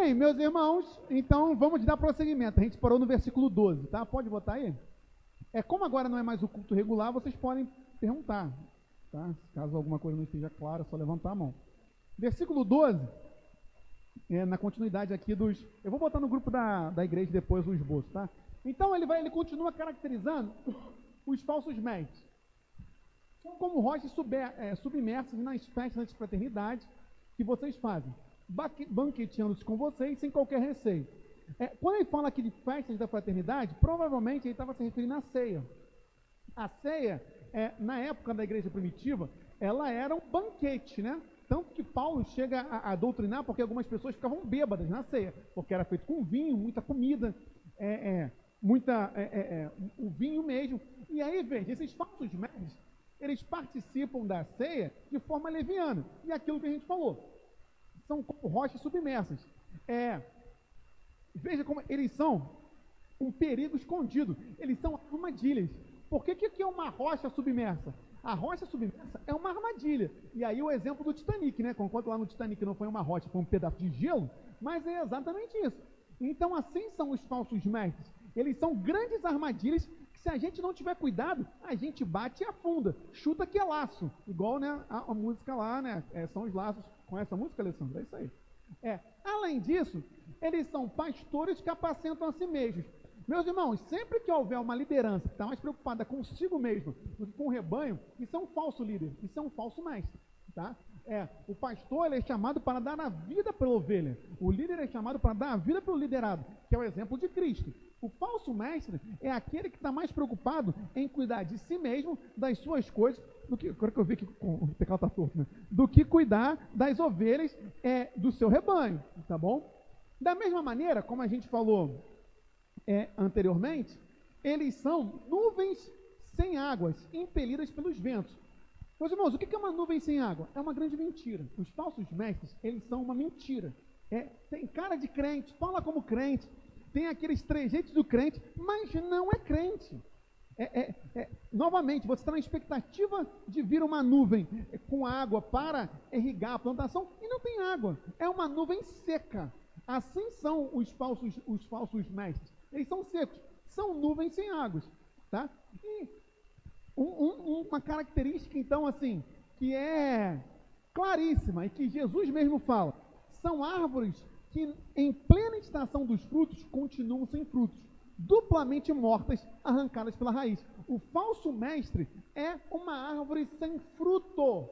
Bem, meus irmãos, então vamos dar prosseguimento. A gente parou no versículo 12, tá? Pode botar aí? Como agora não é mais o culto regular, vocês podem perguntar, tá? Caso alguma coisa não esteja clara, é só levantar a mão. Versículo 12, na continuidade aqui dos... Eu vou botar no grupo da igreja depois o esboço, tá? Então ele continua caracterizando os falsos mestres. São como rochas submersas nas festas de fraternidade que vocês fazem, banqueteando-se com vocês sem qualquer receio. Quando ele fala aqui de festas da fraternidade, provavelmente ele estava se referindo à ceia. A ceia, na época da igreja primitiva, ela era um banquete, né? Tanto que Paulo chega a doutrinar, porque algumas pessoas ficavam bêbadas na ceia, porque era feito com vinho, muita comida, o vinho mesmo. E aí, veja, esses falsos mestres, eles participam da ceia de forma leviana. E aquilo que a gente falou, são como rochas submersas. Veja como eles são um perigo escondido. Eles são armadilhas. Por que é uma rocha submersa? A rocha submersa é uma armadilha. E aí o exemplo do Titanic, né? Enquanto lá no Titanic não foi uma rocha, foi um pedaço de gelo, mas é exatamente isso. Então assim são os falsos mestres. Eles são grandes armadilhas que, se a gente não tiver cuidado, a gente bate e afunda. Chuta que é laço. Igual, né, a música lá, né? São os laços. Conhece a música, Alessandro? É isso aí. Além disso, eles são pastores que apacentam a si mesmos. Meus irmãos, sempre que houver uma liderança que está mais preocupada consigo mesmo do que com o rebanho, isso é um falso líder, isso é um falso mestre, tá? O pastor, ele é chamado para dar a vida pela ovelha. O líder é chamado para dar a vida pelo liderado, que é o exemplo de Cristo. O falso mestre é aquele que está mais preocupado em cuidar de si mesmo, das suas coisas, agora que eu vi que o teclado está torto, né? Do que cuidar das ovelhas do seu rebanho, tá bom? Da mesma maneira, como a gente falou anteriormente, eles são nuvens sem águas, impelidas pelos ventos. Meus irmãos, o que é uma nuvem sem água? É uma grande mentira. Os falsos mestres, eles são uma mentira. Tem cara de crente, fala como crente, tem aqueles trejeitos do crente, mas não é crente. Novamente, você está na expectativa de vir uma nuvem com água para irrigar a plantação e não tem água. É uma nuvem seca. Assim são os falsos mestres. Eles são secos, são nuvens sem águas, tá? E uma característica, então, assim, que é claríssima e que Jesus mesmo fala, são árvores que, em plena estação dos frutos, continuam sem frutos, duplamente mortas, arrancadas pela raiz. O falso mestre é uma árvore sem fruto.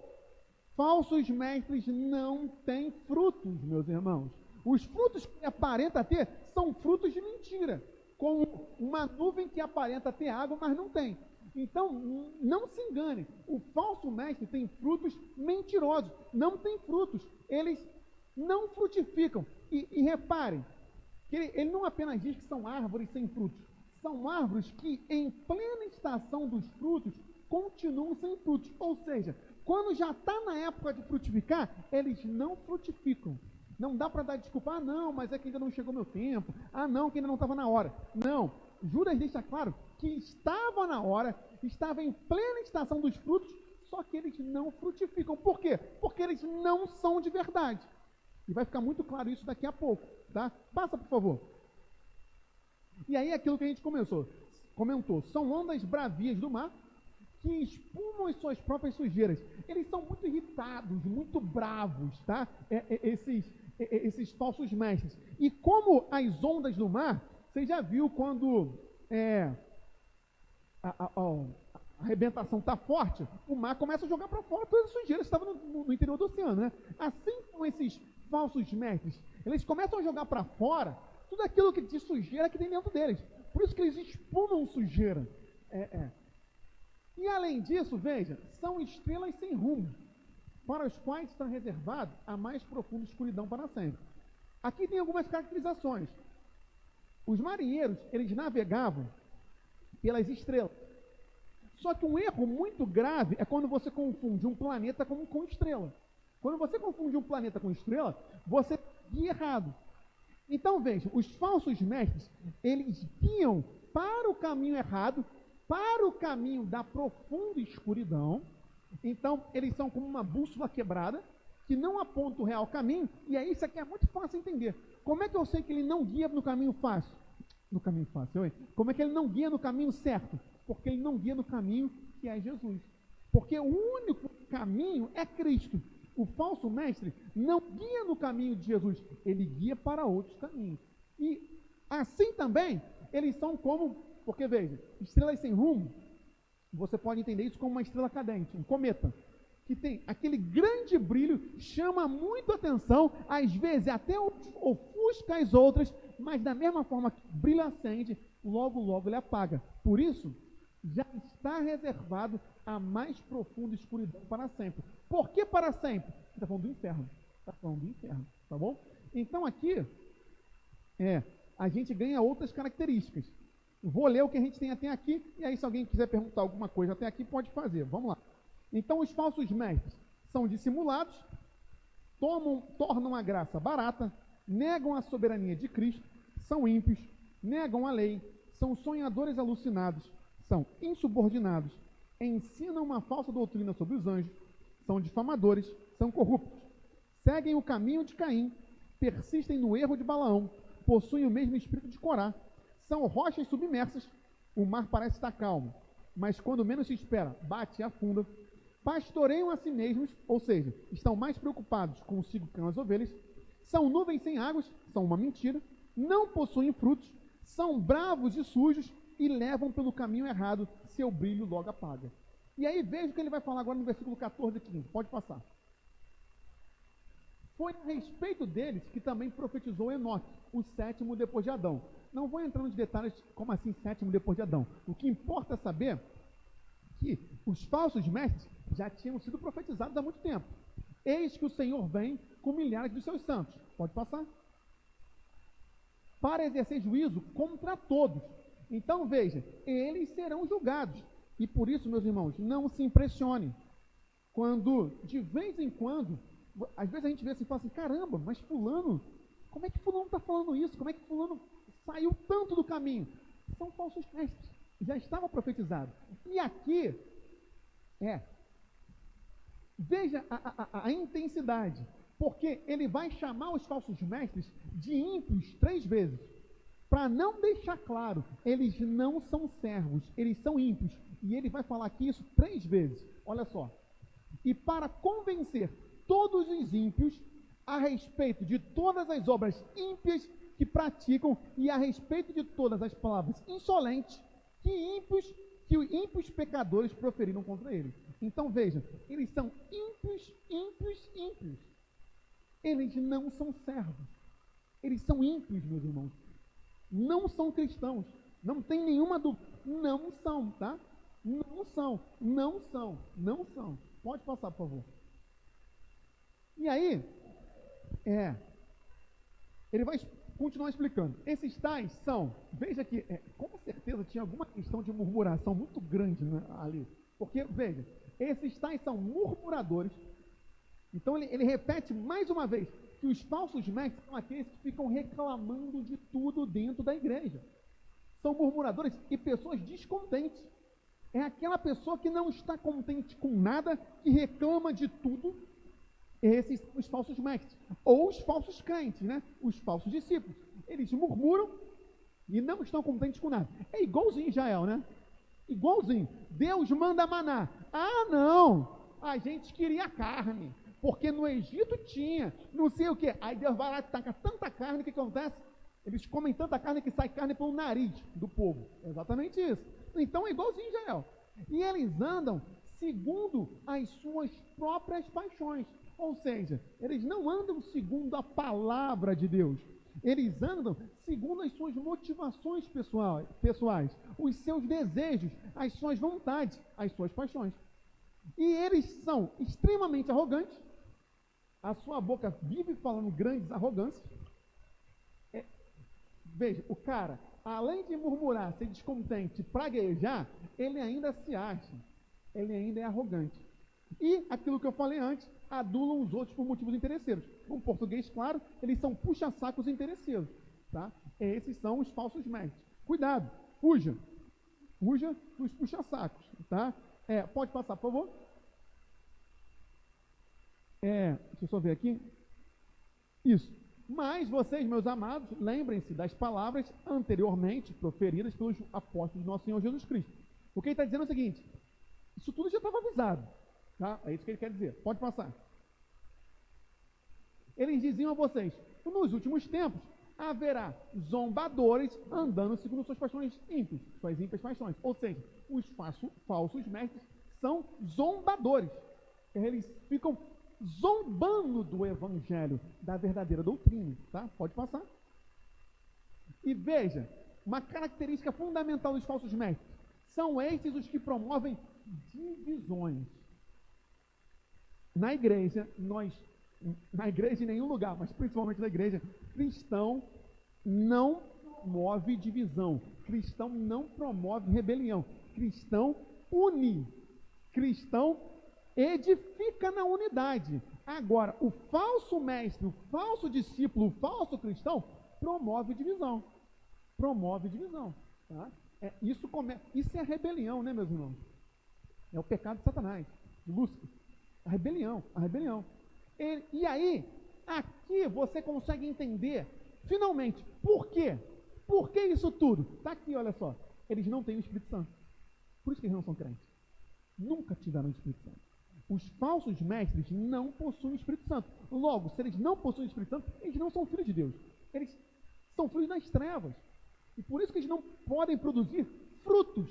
Falsos mestres não têm frutos, meus irmãos. Os frutos que aparenta ter são frutos de mentira, como uma nuvem que aparenta ter água, mas não tem. Então, não se engane, o falso mestre tem frutos mentirosos, não tem frutos, eles não frutificam. E reparem, que ele não apenas diz que são árvores sem frutos, são árvores que, em plena estação dos frutos, continuam sem frutos. Ou seja, quando já está na época de frutificar, eles não frutificam. Não dá para dar desculpa, não, mas é que ainda não chegou meu tempo, não, que ainda não estava na hora. Não, Judas deixa claro que estava na hora, estava em plena estação dos frutos, só que eles não frutificam. Por quê? Porque eles não são de verdade. E vai ficar muito claro isso daqui a pouco, tá? Passa, por favor. E aí aquilo que a gente comentou, são ondas bravias do mar que espumam as suas próprias sujeiras. Eles são muito irritados, muito bravos, tá? Esses falsos mestres. E como as ondas do mar, você já viu quando a arrebentação está forte, o mar começa a jogar para fora todas as sujeiras que estavam no interior do oceano, né? Assim como esses falsos mestres, eles começam a jogar para fora tudo aquilo de sujeira que tem dentro deles. Por isso que eles espumam sujeira. E além disso, veja, são estrelas sem rumo, para os quais está reservado a mais profunda escuridão para sempre. Aqui tem algumas caracterizações. Os marinheiros, eles navegavam pelas estrelas. Só que um erro muito grave é quando você confunde um planeta com estrela. Quando você confunde um planeta com estrela, você guia errado. Então, veja, os falsos mestres, eles guiam para o caminho errado, para o caminho da profunda escuridão. Então, eles são como uma bússola quebrada, que não aponta o real caminho, e aí isso aqui é muito fácil entender. Como é que eu sei que ele não guia no caminho fácil? No caminho fácil, hein? Como é que ele não guia no caminho certo? Porque ele não guia no caminho que é Jesus. Porque o único caminho é Cristo. O falso mestre não guia no caminho de Jesus, ele guia para outros caminhos. E assim também, eles são como, porque veja, estrelas sem rumo, você pode entender isso como uma estrela cadente, um cometa, que tem aquele grande brilho, chama muito atenção, às vezes até ofusca as outras, mas da mesma forma que brilha acende, logo, logo ele apaga. Por isso, já está reservado a mais profunda escuridão para sempre. Por que para sempre? Está falando do inferno. Está falando do inferno, tá bom? Então aqui, a gente ganha outras características. Vou ler o que a gente tem até aqui, e aí se alguém quiser perguntar alguma coisa até aqui, pode fazer. Vamos lá. Então os falsos mestres são dissimulados, tornam a graça barata, negam a soberania de Cristo, são ímpios, negam a lei, são sonhadores alucinados, são insubordinados, ensinam uma falsa doutrina sobre os anjos, são difamadores, são corruptos, seguem o caminho de Caim, persistem no erro de Balaão, possuem o mesmo espírito de Corá, são rochas submersas, o mar parece estar calmo, mas quando menos se espera, bate e afunda, pastoreiam a si mesmos, ou seja, estão mais preocupados consigo que com as ovelhas, são nuvens sem águas, são uma mentira, não possuem frutos, são bravos e sujos e levam pelo caminho errado, seu brilho logo apaga. E aí veja o que ele vai falar agora no versículo 14 e 15, pode passar. Foi a respeito deles que também profetizou Enoque, o sétimo depois de Adão. Não vou entrar nos detalhes, como assim sétimo depois de Adão. O que importa é saber que os falsos mestres já tinham sido profetizados há muito tempo. Eis que o Senhor vem com milhares dos seus santos. Pode passar. Para exercer juízo contra todos. Então veja, eles serão julgados. E por isso, meus irmãos, não se impressione quando, de vez em quando, às vezes a gente vê assim e fala assim, caramba, mas fulano, como é que fulano está falando isso? Como é que fulano saiu tanto do caminho? São falsos mestres. Já estava profetizado. E aqui, veja a intensidade, porque ele vai chamar os falsos mestres de ímpios 3 vezes, para não deixar claro, eles não são servos, eles são ímpios, e ele vai falar aqui isso 3 vezes, olha só, e para convencer todos os ímpios a respeito de todas as obras ímpias que praticam e a respeito de todas as palavras insolentes que os ímpios pecadores proferiram contra ele. Então veja, eles são ímpios, ímpios, ímpios. Eles não são servos. Eles são ímpios, meus irmãos. Não são cristãos. Não tem nenhuma dúvida. Não são, tá? Não são, não são, não são. Pode passar, por favor. E aí, ele vai continuar explicando. Esses tais são, veja que, com certeza tinha alguma questão de murmuração muito grande, né, ali. Porque, veja, esses tais são murmuradores. Então ele repete mais uma vez que os falsos mestres são aqueles que ficam reclamando de tudo dentro da igreja. São murmuradores e pessoas descontentes. É aquela pessoa que não está contente com nada, que reclama de tudo. Esses são os falsos mestres. Ou os falsos crentes, né? Os falsos discípulos. Eles murmuram e não estão contentes com nada. É igualzinho Israel, né? Igualzinho. Deus manda maná. Ah, não! A gente queria carne. Porque no Egito tinha, não sei o que. Aí Deus vai lá e taca tanta carne, o que acontece? Eles comem tanta carne que sai carne pelo nariz do povo. É exatamente isso. Então é igualzinho Israel. E eles andam segundo as suas próprias paixões. Ou seja, eles não andam segundo a palavra de Deus. Eles andam segundo as suas motivações pessoais, os seus desejos, as suas vontades, as suas paixões. E eles são extremamente arrogantes. A sua boca vive falando grandes arrogâncias. Veja, o cara, além de murmurar, ser descontente, praguejar, ele ainda se acha, ele ainda é arrogante. E, aquilo que eu falei antes, adulam os outros por motivos interesseiros. Em português, claro, eles são puxa-sacos interesseiros. Tá? Esses são os falsos mestres. Cuidado, fuja. Fuja dos puxa-sacos. Tá? Pode passar, por favor. Deixa eu só ver aqui. Isso. Mas vocês, meus amados, lembrem-se das palavras anteriormente proferidas pelos apóstolos do nosso Senhor Jesus Cristo. O que ele está dizendo é o seguinte: isso tudo já estava avisado. Tá? É isso que ele quer dizer. Pode passar. Eles diziam a vocês: nos últimos tempos haverá zombadores andando segundo suas paixões ímpias, suas ímpias paixões. Ou seja, os falsos mestres são zombadores. Eles ficam zombando do evangelho, da verdadeira doutrina. Tá? Pode passar. E veja, uma característica fundamental dos falsos mestres: são estes os que promovem divisões. Na igreja em nenhum lugar, mas principalmente na igreja, cristão não promove divisão, cristão não promove rebelião, cristão une, cristão edifica na unidade. Agora, o falso mestre, o falso discípulo, o falso cristão promove divisão. Tá? Isso é rebelião, né, meus irmãos? É o pecado de Satanás, de Lúcifer. A rebelião. E aí, aqui você consegue entender, finalmente, por quê? Por que isso tudo? Está aqui, olha só. Eles não têm o Espírito Santo. Por isso que eles não são crentes. Nunca tiveram o Espírito Santo. Os falsos mestres não possuem o Espírito Santo. Logo, se eles não possuem o Espírito Santo, eles não são filhos de Deus. Eles são filhos das trevas. E por isso que eles não podem produzir frutos.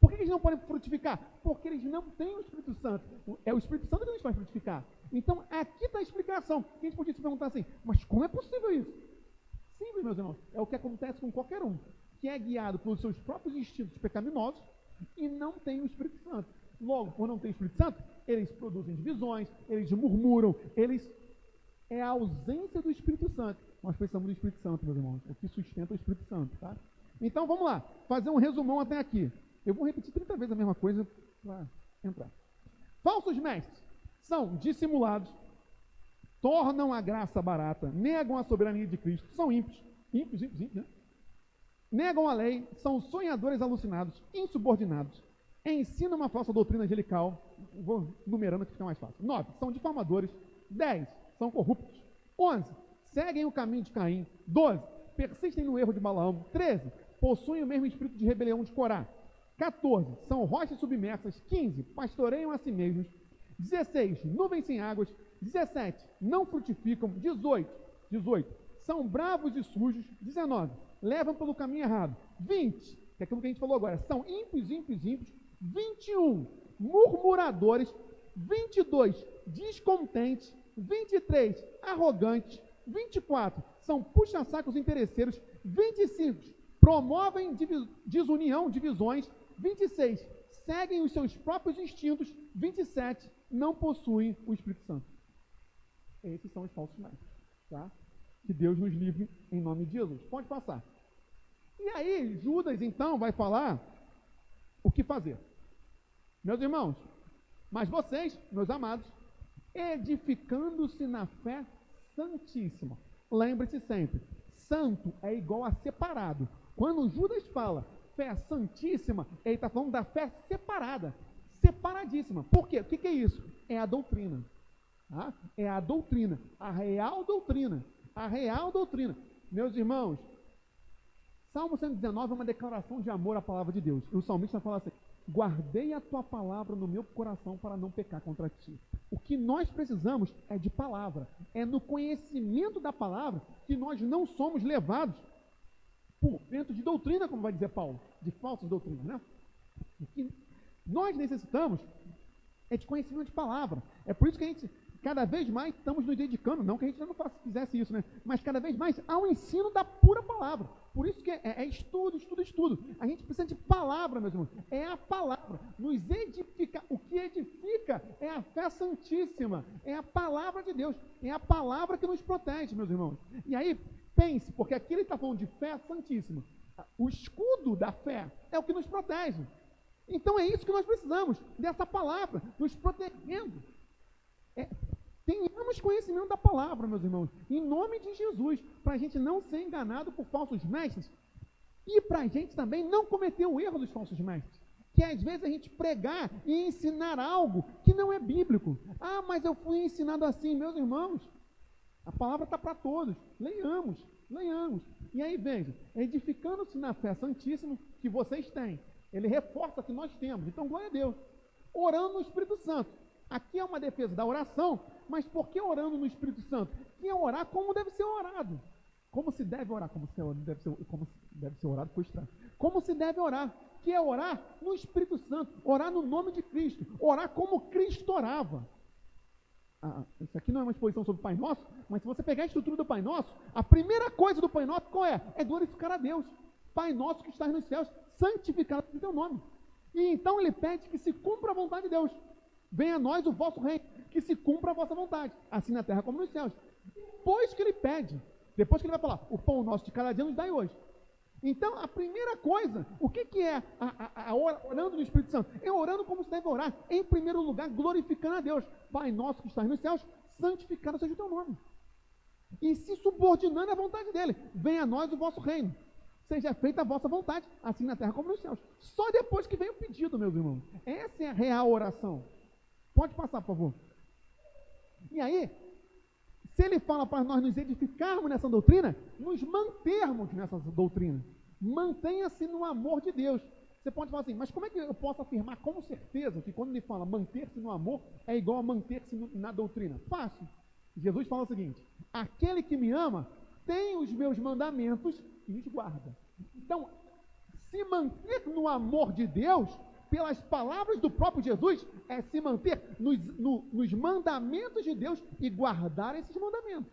Por que eles não podem frutificar? Porque eles não têm o Espírito Santo. É o Espírito Santo que nos faz frutificar. Então, aqui está a explicação. A gente podia se perguntar assim: mas como é possível isso? Simples, meus irmãos. É o que acontece com qualquer um que é guiado pelos seus próprios instintos pecaminosos e não tem o Espírito Santo. Logo, por não ter o Espírito Santo, eles produzem divisões, eles murmuram, é a ausência do Espírito Santo. Nós precisamos do Espírito Santo, meus irmãos. O que sustenta o Espírito Santo, tá? Então, vamos lá. Fazer um resumão até aqui. Eu vou repetir 30 vezes a mesma coisa para entrar. Falsos mestres são dissimulados, tornam a graça barata, negam a soberania de Cristo, são ímpios, né? Negam a lei, são sonhadores alucinados, insubordinados, ensinam uma falsa doutrina angelical, vou numerando que fica mais fácil. 9, são difamadores. 10, são corruptos. 11, seguem o caminho de Caim. 12, persistem no erro de Balaão. 13, possuem o mesmo espírito de rebelião de Corá. 14, são rochas submersas. 15, pastoreiam a si mesmos. 16, nuvens sem águas. 17, não frutificam. 18, são bravos e sujos. 19, levam pelo caminho errado. 20, que é aquilo que a gente falou agora, são ímpios. 21, murmuradores. 22, descontentes. 23, arrogantes. 24, são puxa-sacos interesseiros. 25, promovem desunião, divisões. 26, seguem os seus próprios instintos. 27, não possuem o Espírito Santo. Esses são os falsos mestres, tá? Que Deus nos livre em nome de Jesus. Pode passar. E aí, Judas, então, vai falar o que fazer. Meus irmãos, mas vocês, meus amados, edificando-se na fé santíssima. Lembre-se sempre, santo é igual a separado. Quando Judas fala fé santíssima, ele está falando da fé separada, separadíssima. Por quê? O que é isso? É a doutrina. Tá? É a doutrina, a real doutrina. A real doutrina. Meus irmãos, Salmo 119 é uma declaração de amor à palavra de Deus. E o salmista fala assim: guardei a tua palavra no meu coração para não pecar contra ti. O que nós precisamos é de palavra. É no conhecimento da palavra que nós não somos levados por vento de doutrina, como vai dizer Paulo, de falsas doutrinas, né? O que nós necessitamos é de conhecimento de palavra. É por isso que a gente, cada vez mais, estamos nos dedicando, não que a gente não fizesse isso, né? Mas cada vez mais ao ensino da pura palavra. Por isso que é estudo. A gente precisa de palavra, meus irmãos. É a palavra. Nos edifica. O que edifica é a fé santíssima. É a palavra de Deus. É a palavra que nos protege, meus irmãos. E aí, pense, porque aqui ele está falando de fé santíssima. O escudo da fé é o que nos protege. Então é isso que nós precisamos, dessa palavra, nos protegendo. Tenhamos conhecimento da palavra, meus irmãos, em nome de Jesus, para a gente não ser enganado por falsos mestres e para a gente também não cometer o erro dos falsos mestres. que às vezes a gente pregar e ensinar algo que não é bíblico. Ah, mas eu fui ensinado assim. Meus irmãos, a palavra está para todos. Leiamos. E aí, veja, edificando-se na fé santíssima que vocês têm. Ele reforça que nós temos. Então, glória a Deus. Orando no Espírito Santo. Aqui é uma defesa da oração, mas por que orando no Espírito Santo? Que é orar como deve ser orado. Como se deve orar? Como deve ser orado foi estranho. Como se deve orar? Que é orar no Espírito Santo, orar no nome de Cristo, orar como Cristo orava. Isso aqui não é uma exposição sobre o Pai Nosso, mas se você pegar a estrutura do Pai Nosso, a primeira coisa do Pai Nosso qual é? É glorificar a Deus. Pai Nosso que estás nos céus, santificado seja o teu nome. E então ele pede que se cumpra a vontade de Deus. Venha a nós o vosso reino, que se cumpra a vossa vontade, assim na terra como nos céus. Depois que ele pede, depois que ele vai falar, o pão nosso de cada dia nos dai hoje. Então, a primeira coisa, o que é orando no Espírito Santo? É orando como se deve orar. Em primeiro lugar, glorificando a Deus. Pai nosso que estás nos céus, santificado seja o teu nome. E se subordinando à vontade dele. Venha a nós o vosso reino. Seja feita a vossa vontade, assim na terra como nos céus. Só depois que vem o pedido, meus irmãos. Essa é a real oração. Pode passar, por favor. E aí, se ele fala para nós nos edificarmos nessa doutrina, nos mantermos nessa doutrina. Mantenha-se no amor de Deus. Você pode falar assim, mas como é que eu posso afirmar com certeza que quando ele fala manter-se no amor é igual a manter-se na doutrina? Fácil. Jesus fala o seguinte, aquele que me ama tem os meus mandamentos e os guarda. Então, se manter no amor de Deus, pelas palavras do próprio Jesus, é se manter nos mandamentos de Deus e guardar esses mandamentos.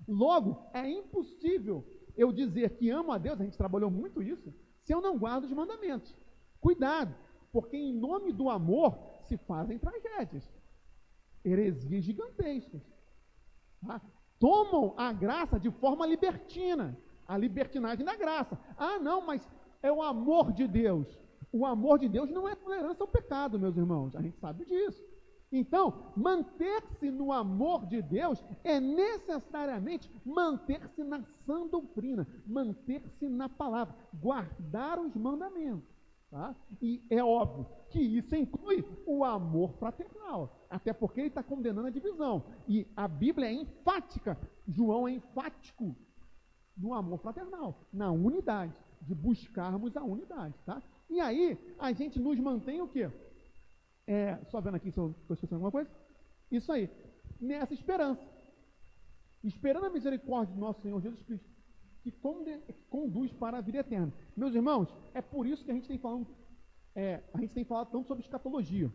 Logo, é impossível eu dizer que amo a Deus, a gente trabalhou muito isso, se eu não guardo os mandamentos. Cuidado, porque em nome do amor se fazem tragédias, heresias gigantescas. Tá? Tomam a graça de forma libertina, a libertinagem da graça. Ah, não, mas é o amor de Deus. O amor de Deus não é tolerância ao pecado, meus irmãos. A gente sabe disso. Então, manter-se no amor de Deus é necessariamente manter-se na sã doutrina, manter-se na palavra, guardar os mandamentos. Tá? E é óbvio que isso inclui o amor fraternal, até porque ele está condenando a divisão. E a Bíblia é enfática, João é enfático no amor fraternal, na unidade, de buscarmos a unidade. Tá? E aí, a gente nos mantém o quê? Só vendo aqui se eu estou esquecendo alguma coisa. Isso aí, nessa esperança. Esperando a misericórdia do nosso Senhor Jesus Cristo, que conduz para a vida eterna. Meus irmãos, é por isso que a gente tem falado tanto sobre escatologia.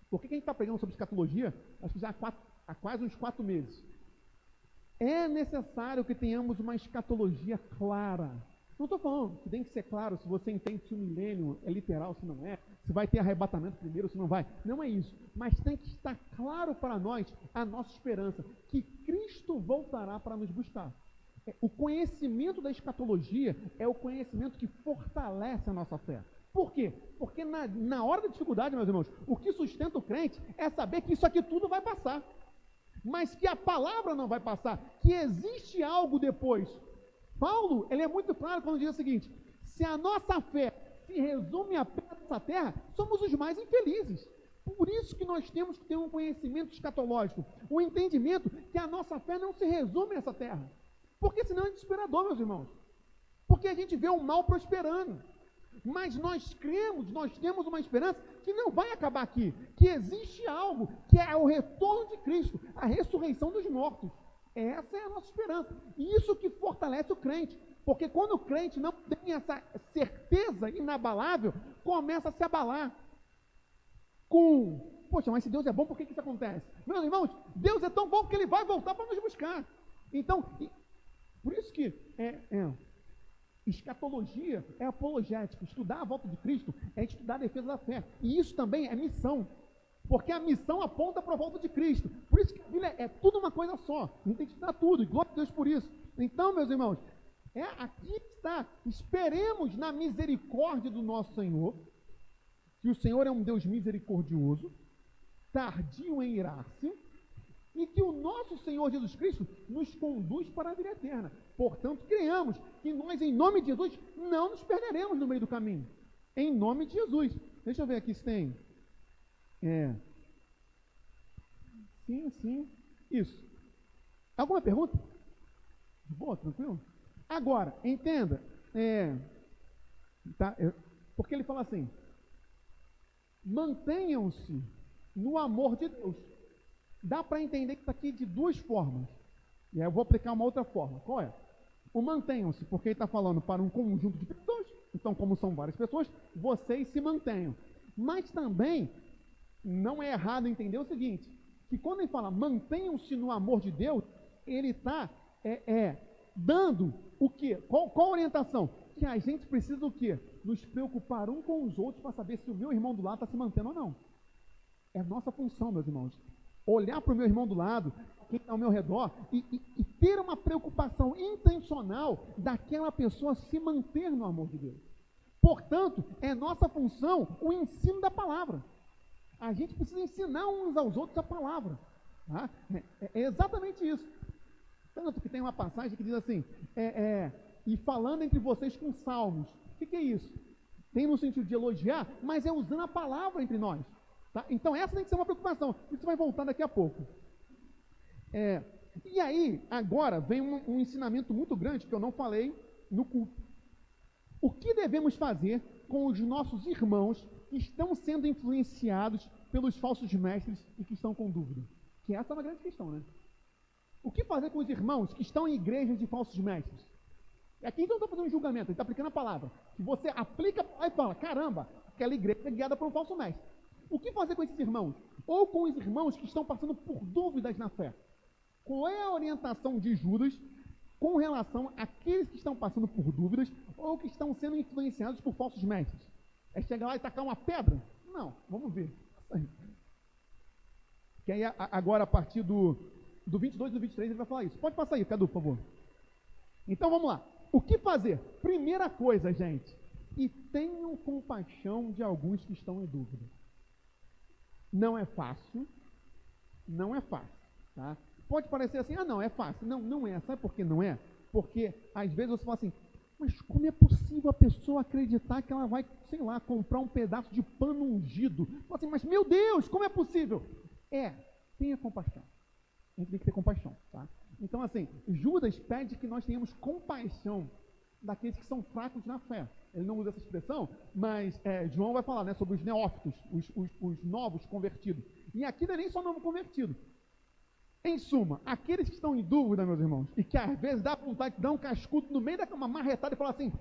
Por que a gente está pregando sobre escatologia? Acho que já há quase uns 4 meses. É necessário que tenhamos uma escatologia clara. Não estou falando que tem que ser claro se você entende se o milênio é literal, se não é, se vai ter arrebatamento primeiro, se não vai. Não é isso. Mas tem que estar claro para nós a nossa esperança, que Cristo voltará para nos buscar. O conhecimento da escatologia é o conhecimento que fortalece a nossa fé. Por quê? Porque na hora da dificuldade, meus irmãos, o que sustenta o crente é saber que isso aqui tudo vai passar. Mas que a palavra não vai passar, que existe algo depois. Paulo, ele é muito claro quando diz o seguinte, se a nossa fé se resume apenas nessa terra, somos os mais infelizes. Por isso que nós temos que ter um conhecimento escatológico, um entendimento que a nossa fé não se resume a essa terra. Porque senão é desesperador, meus irmãos. Porque a gente vê o mal prosperando. Mas nós cremos, nós temos uma esperança que não vai acabar aqui, que existe algo, que é o retorno de Cristo, a ressurreição dos mortos. Essa é a nossa esperança. E isso que fortalece o crente. Porque quando o crente não tem essa certeza inabalável, começa a se abalar. Poxa, mas se Deus é bom, por que isso acontece? Meus irmãos, Deus é tão bom que Ele vai voltar para nos buscar. Então, por isso que escatologia é apologética. Estudar a volta de Cristo é estudar a defesa da fé. E isso também é missão. Porque a missão aponta para a volta de Cristo. Por isso que a Bíblia é tudo uma coisa só. A gente tem que estudar tudo. E glória a Deus por isso. Então, meus irmãos, aqui está. Esperemos na misericórdia do nosso Senhor. Que o Senhor é um Deus misericordioso, tardio em irar-se, e que o nosso Senhor Jesus Cristo nos conduz para a vida eterna. Portanto, creiamos que nós, em nome de Jesus, não nos perderemos no meio do caminho. Em nome de Jesus. Deixa eu ver aqui se tem. É. Sim. Isso. Alguma pergunta? De boa, tranquilo? Agora, entenda. Tá, porque ele fala assim: mantenham-se no amor de Deus. Dá para entender que está aqui de duas formas. E aí eu vou aplicar uma outra forma. Qual é? O mantenham-se, porque ele está falando para um conjunto de pessoas. Então, como são várias pessoas, vocês se mantenham. Mas também não é errado entender o seguinte: que quando ele fala mantenham-se no amor de Deus, ele está dando o quê? Qual a orientação? Que a gente precisa o quê? Nos preocupar um com os outros para saber se o meu irmão do lado está se mantendo ou não. É nossa função, meus irmãos. Olhar para o meu irmão do lado, quem está ao meu redor, e ter uma preocupação intencional daquela pessoa se manter no amor de Deus. Portanto, é nossa função o ensino da palavra. A gente precisa ensinar uns aos outros a palavra. Tá? É exatamente isso. Tanto que tem uma passagem que diz assim, e falando entre vocês com salmos. O que é isso? Tem no sentido de elogiar, mas é usando a palavra entre nós. Tá? Então essa tem que ser uma preocupação. Isso vai voltar daqui a pouco. E aí, agora, vem um ensinamento muito grande que eu não falei no culto. O que devemos fazer com os nossos irmãos que estão sendo influenciados pelos falsos mestres e que estão com dúvida? Que essa é uma grande questão, né? O que fazer com os irmãos que estão em igrejas de falsos mestres? Aqui então não está fazendo um julgamento, ele está aplicando a palavra. Que você aplica e fala, caramba, aquela igreja é guiada por um falso mestre. O que fazer com esses irmãos? Ou com os irmãos que estão passando por dúvidas na fé? Qual é a orientação de Judas com relação àqueles que estão passando por dúvidas ou que estão sendo influenciados por falsos mestres? É chegar lá e tacar uma pedra? Não, vamos ver. Que aí agora a partir do 22 e do 23 ele vai falar isso. Pode passar aí, Cadu, por favor. Então vamos lá. O que fazer? Primeira coisa, gente. E tenham compaixão de alguns que estão em dúvida. Não é fácil. Não é fácil. Tá? Pode parecer assim, não, é fácil. Não, não é. Sabe por que não é? Porque às vezes você fala assim, mas como é possível a pessoa acreditar que ela vai, sei lá, comprar um pedaço de pano ungido? Fala assim, mas meu Deus, como é possível? Tenha compaixão. A gente tem que ter compaixão, tá? Então, assim, Judas pede que nós tenhamos compaixão daqueles que são fracos na fé. Ele não usa essa expressão, mas João vai falar, né, sobre os neófitos, os novos convertidos. E aqui não é nem só novo convertido. Em suma, aqueles que estão em dúvida, meus irmãos, e que às vezes dá vontade de dar um cascudo no meio daquela marretada e falar assim,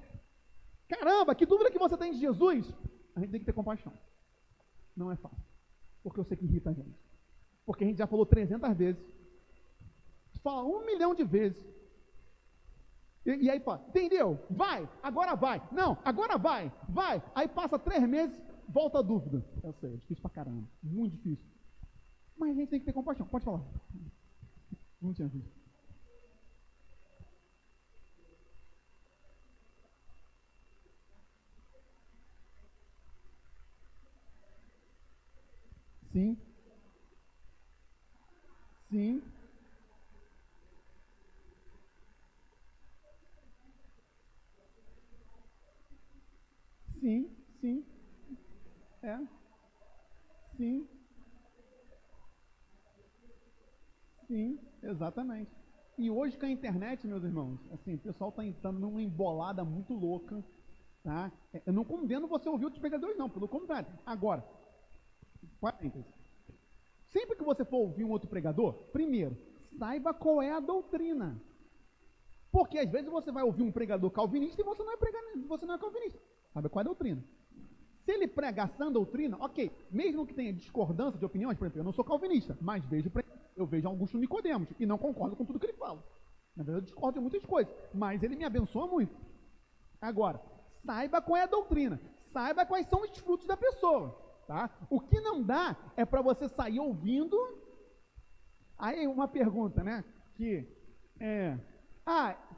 caramba, que dúvida que você tem de Jesus? A gente tem que ter compaixão. Não é fácil. Porque eu sei que irrita a gente. Porque a gente já falou 300 vezes. Fala 1 milhão de vezes. E aí fala, entendeu? Vai, agora vai. Não, agora vai. Aí passa 3 meses, volta a dúvida. Eu sei, é difícil pra caramba. Muito difícil. Mas a gente tem que ter compaixão. Pode falar. Não tinha visto. Sim. Sim. Sim. Sim. Sim, exatamente. E hoje com a internet, meus irmãos, assim, o pessoal está entrando numa embolada muito louca, tá? Eu não condeno você ouvir outros pregadores, não, pelo contrário. Agora, parênteses. Sempre que você for ouvir um outro pregador, primeiro, saiba qual é a doutrina. Porque às vezes você vai ouvir um pregador calvinista e você não é calvinista. Sabe qual é a doutrina? Se ele pregar sã doutrina, ok, mesmo que tenha discordância de opiniões, por exemplo, eu não sou calvinista, mas eu vejo Augusto Nicodemos e não concordo com tudo que ele fala. Na verdade, eu discordo de muitas coisas, mas ele me abençoa muito. Agora, saiba qual é a doutrina, saiba quais são os frutos da pessoa, tá? O que não dá é para você sair ouvindo. Aí uma pergunta, né?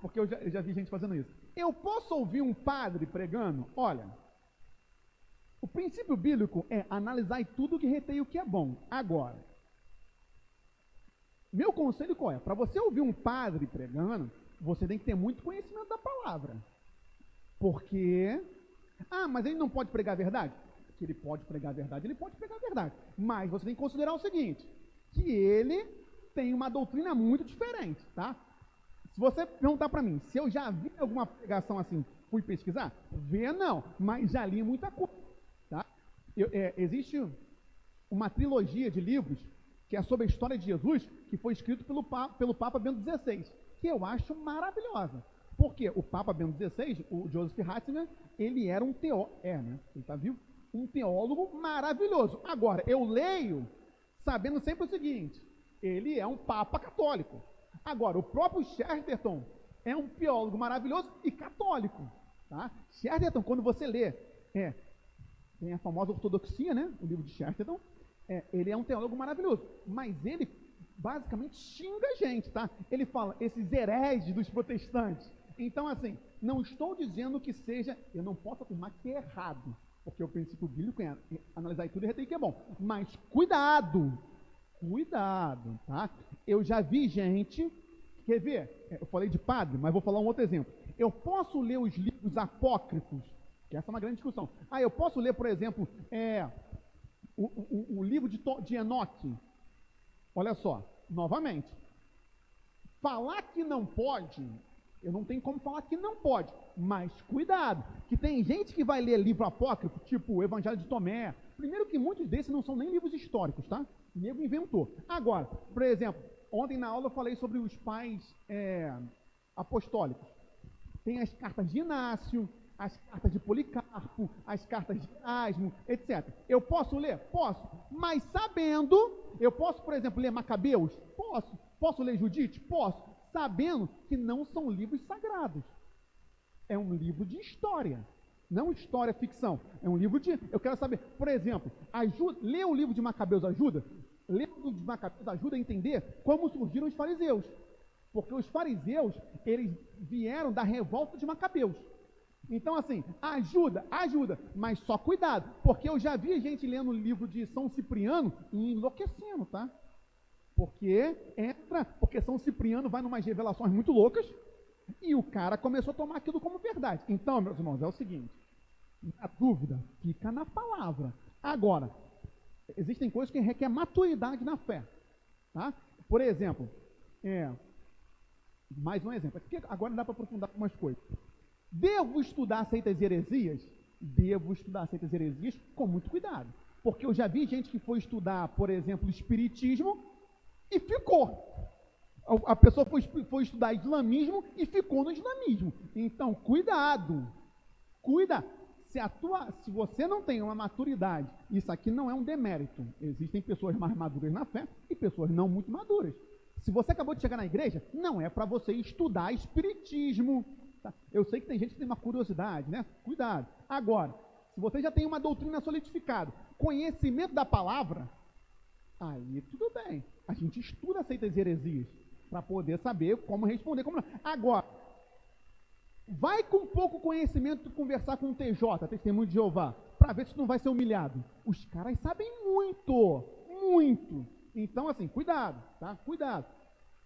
Porque eu já vi gente fazendo isso. Eu posso ouvir um padre pregando? Olha, o princípio bíblico é analisar tudo que retém o que é bom. Agora, meu conselho qual é? Para você ouvir um padre pregando, você tem que ter muito conhecimento da palavra. Porque, mas ele não pode pregar a verdade? que ele pode pregar a verdade, ele pode pregar a verdade. Mas você tem que considerar o seguinte, que ele tem uma doutrina muito diferente, tá? Se você perguntar para mim, se eu já vi alguma pregação assim, fui pesquisar? Ver não, mas já li muita coisa, tá? Existe uma trilogia de livros que é sobre a história de Jesus, que foi escrito pelo Papa Bento XVI, que eu acho maravilhosa. Porque o Papa Bento XVI, o Joseph Ratzinger, ele era um teólogo, né? Ele está vivo? Um teólogo maravilhoso. Agora, eu leio sabendo sempre o seguinte, ele é um Papa católico. Agora, o próprio Chesterton é um teólogo maravilhoso e católico. Tá? Chesterton, quando você lê, tem a famosa ortodoxia, né? O livro de Chesterton, ele é um teólogo maravilhoso, mas ele basicamente xinga a gente, tá? Ele fala, esses hereges dos protestantes. Então, assim, não estou dizendo que seja, eu não posso afirmar que é errado, porque o princípio bíblico é analisar tudo e reter que é bom. Mas cuidado, tá? Eu já vi gente, quer ver? Eu falei de padre, mas vou falar um outro exemplo. Eu posso ler os livros apócrifos, que essa é uma grande discussão. Eu posso ler, por exemplo, o livro de Enoque. Olha só, novamente, falar que não pode, eu não tenho como falar que não pode, mas cuidado, que tem gente que vai ler livro apócrifo, tipo o Evangelho de Tomé. Primeiro que muitos desses não são nem livros históricos, tá? O nego inventou. Agora, por exemplo, ontem na aula eu falei sobre os pais apostólicos. Tem as cartas de Inácio, as cartas de Policarpo, as cartas de Erasmo, etc. Eu posso ler? Posso. Mas sabendo, eu posso, por exemplo, ler Macabeus? Posso. Posso ler Judite? Posso. Sabendo que não são livros sagrados. É um livro de história. Não história ficção. É um livro de... Eu quero saber, por exemplo, ler o livro de Macabeus ajuda? Ler o livro de Macabeus ajuda a entender como surgiram os fariseus. Porque os fariseus, eles vieram da revolta de Macabeus. Então, assim, ajuda, mas só cuidado, porque eu já vi gente lendo o livro de São Cipriano e enlouquecendo, tá? Porque São Cipriano vai numas revelações muito loucas e o cara começou a tomar aquilo como verdade. Então, meus irmãos, é o seguinte, a dúvida fica na palavra. Agora, existem coisas que requerem maturidade na fé, tá? Por exemplo, mais um exemplo, porque agora dá para aprofundar algumas coisas. Devo estudar seitas e heresias? Devo estudar seitas e heresias com muito cuidado. Porque eu já vi gente que foi estudar, por exemplo, espiritismo e ficou. A pessoa foi estudar islamismo e ficou no islamismo. Então, cuidado. Se você não tem uma maturidade, isso aqui não é um demérito. Existem pessoas mais maduras na fé e pessoas não muito maduras. Se você acabou de chegar na igreja, não é para você estudar espiritismo. Tá? Eu sei que tem gente que tem uma curiosidade, né? Cuidado. Agora, se você já tem uma doutrina solidificada, conhecimento da palavra, aí tudo bem. A gente estuda seitas e heresias para poder saber como responder. Agora, vai com pouco conhecimento conversar com o TJ, Testemunho de Jeová, para ver se não vai ser humilhado. Os caras sabem muito. Então, assim, cuidado, tá? Cuidado.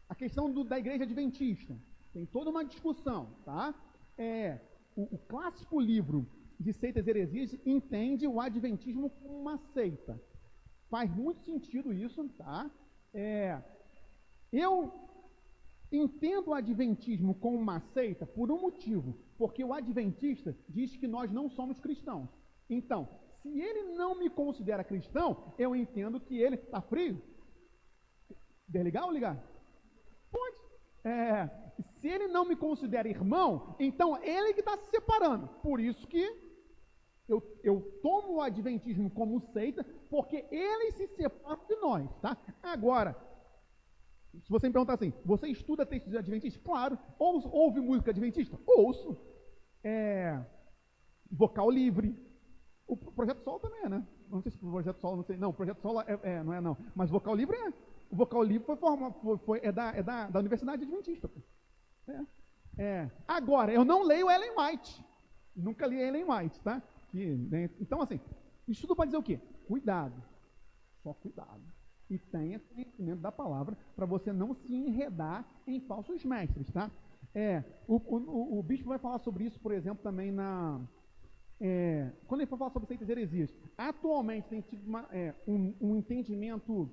A questão da igreja adventista. Tem toda uma discussão, tá? O clássico livro de seitas e heresias entende o adventismo como uma seita. Faz muito sentido isso, tá? Eu entendo o adventismo como uma seita por um motivo, porque o adventista diz que nós não somos cristãos. Então, se ele não me considera cristão, eu entendo que ele... Tá frio? Desligar ou ligar? Pode. Se ele não me considera irmão, então ele que está se separando. Por isso que eu tomo o adventismo como seita, porque ele se separa de nós, tá? Agora, se você me perguntar assim, você estuda textos de adventista? Claro. Ouve música adventista? Ouço. Vocal livre. O Projeto Sol também é, né? Não sei se o Projeto Sol, não sei. Não, o Projeto Sol não é não. Mas vocal livre é. O vocal livre é da Universidade Adventista. Agora, eu não leio Ellen White. Nunca li Ellen White, tá? Então, assim, isso tudo para dizer o quê? Cuidado. Só cuidado. E tenha conhecimento da palavra para você não se enredar em falsos mestres, tá? O bispo vai falar sobre isso, por exemplo, também quando ele for falar sobre seitas e heresias, atualmente tem tido um entendimento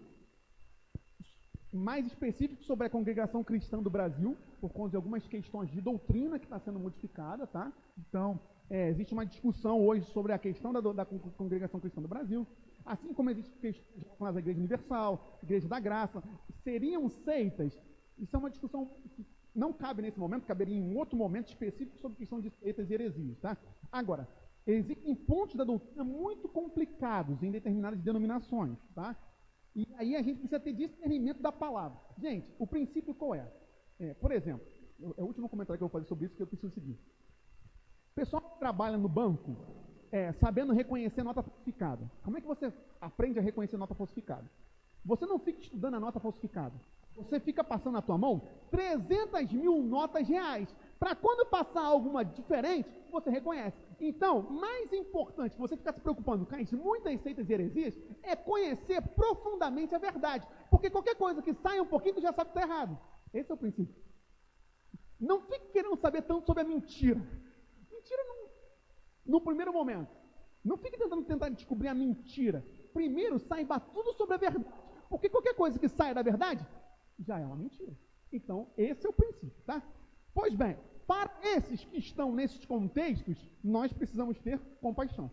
mais específico sobre a congregação cristã do Brasil, por conta de algumas questões de doutrina que está sendo modificada, tá? Então, existe uma discussão hoje sobre a questão da congregação cristã do Brasil, assim como existe questões com a Igreja Universal, Igreja da Graça, seriam seitas? Isso é uma discussão que não cabe nesse momento, caberia em um outro momento específico sobre a questão de seitas e heresias, tá? Agora, existem pontos da doutrina muito complicados em determinadas denominações, tá? E aí a gente precisa ter discernimento da palavra. Gente, o princípio qual é? Por exemplo, é o último comentário que eu vou fazer sobre isso, que eu preciso seguir. O pessoal que trabalha no banco, sabendo reconhecer nota falsificada. Como é que você aprende a reconhecer nota falsificada? Você não fica estudando a nota falsificada. Você fica passando na tua mão 300 mil notas reais. Para quando passar alguma diferente, você reconhece. Então, mais importante que você ficar se preocupando com as muitas seitas e heresias é conhecer profundamente a verdade. Porque qualquer coisa que saia um pouquinho, tu já sabe que está errado. Esse é o princípio. Não fique querendo saber tanto sobre a mentira. Mentira no primeiro momento. Não fique tentando tentar descobrir a mentira. Primeiro, saiba tudo sobre a verdade. Porque qualquer coisa que saia da verdade, já é uma mentira. Então, esse é o princípio, tá? Pois bem, para esses que estão nesses contextos, nós precisamos ter compaixão.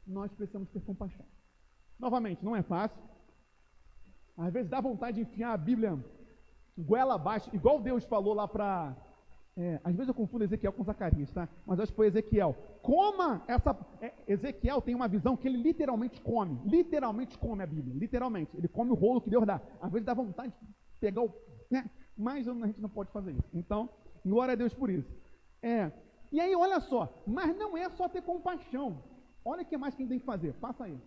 Nós precisamos ter compaixão. Novamente, não é fácil. Às vezes dá vontade de enfiar a Bíblia goela abaixo, igual Deus falou lá para... às vezes eu confundo Ezequiel com Zacarias, tá? Mas acho que foi Ezequiel. Ezequiel tem uma visão que ele literalmente come a Bíblia, literalmente. Ele come o rolo que Deus dá. Às vezes dá vontade de pegar mas a gente não pode fazer isso. Então, glória a Deus por isso. E aí, olha só, mas não é só ter compaixão. Olha o que mais que a gente tem que fazer. Passa aí.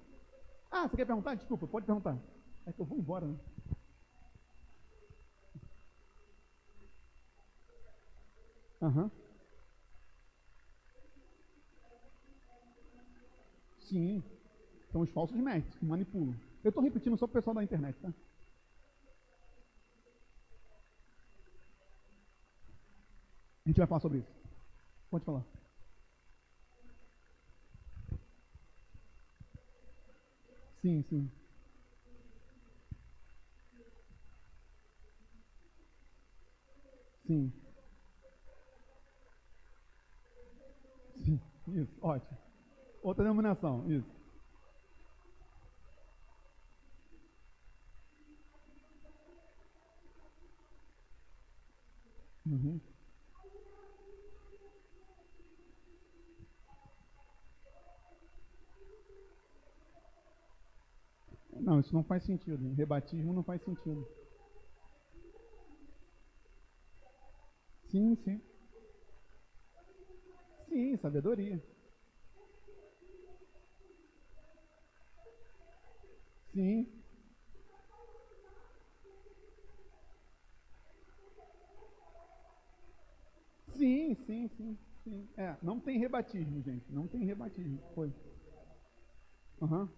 Ah, você quer perguntar? Desculpa, pode perguntar. É que eu vou embora, né? Aham. Sim, são os falsos mestres que manipulam. Eu estou repetindo só para o pessoal da internet, tá? A gente vai falar sobre isso. Pode falar. Sim, sim. Sim. Sim. Isso, ótimo. Outra denominação, isso. Uhum. Não, isso não faz sentido. Rebatismo não faz sentido. Sim, sim. Sim, sabedoria. Sim, sim, sim, sim, sim. Não tem rebatismo, gente. Não tem rebatismo. Foi. Aham.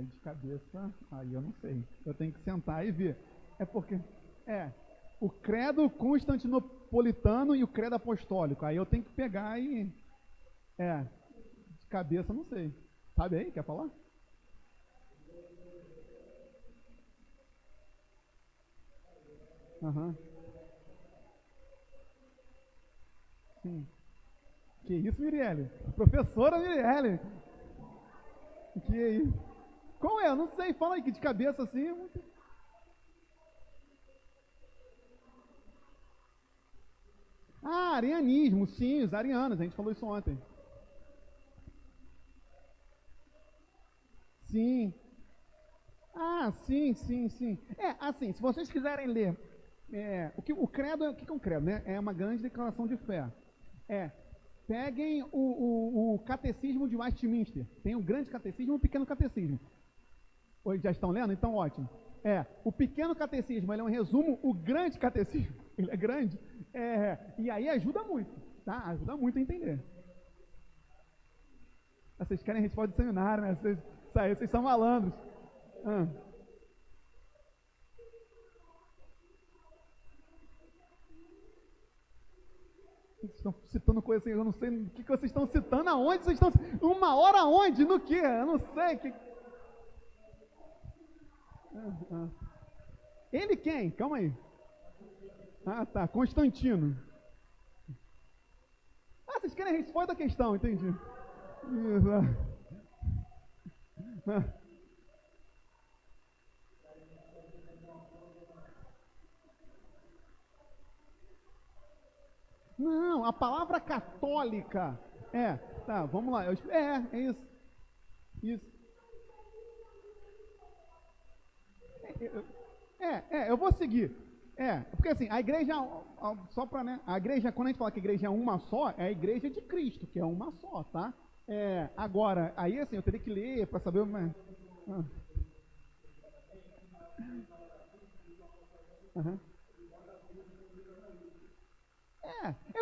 De cabeça, aí eu não sei. Eu tenho que sentar e ver. É porque, é, o credo constantinopolitano e o credo apostólico. Aí eu tenho que pegar de cabeça, não sei. Sabe aí? Quer falar? Aham, sim. Que isso, Mirielle? Professora Mirielle. Que isso? Qual é? Eu não sei. Fala aí que de cabeça assim. Arianismo, sim, os arianos. A gente falou isso ontem. Sim. Sim, sim, sim. Assim, se vocês quiserem ler, o credo, o que é um credo, né? É uma grande declaração de fé. É, peguem o catecismo de Westminster. Tem um grande catecismo e um pequeno catecismo. Hoje já estão lendo? Então, ótimo. O pequeno catecismo, ele é um resumo, o grande catecismo, ele é grande, e aí ajuda muito, tá? Ajuda muito a entender. Vocês querem resposta de seminário, né? Vocês são malandros. Ah, Vocês estão citando coisa assim, eu não sei o que vocês estão citando, aonde vocês estão. Uma hora aonde? No quê? Eu não sei. Ele quem? Calma aí. Ah, tá. Constantino. Ah, vocês querem a resposta da questão, entendi. Isso. Não, a palavra católica. Tá, vamos lá. É isso. Isso. Eu vou seguir. Porque assim, a igreja, só para, né? A igreja, quando a gente fala que a igreja é uma só, é a igreja de Cristo, que é uma só, tá? Agora, aí assim, eu teria que ler para saber. Uhum.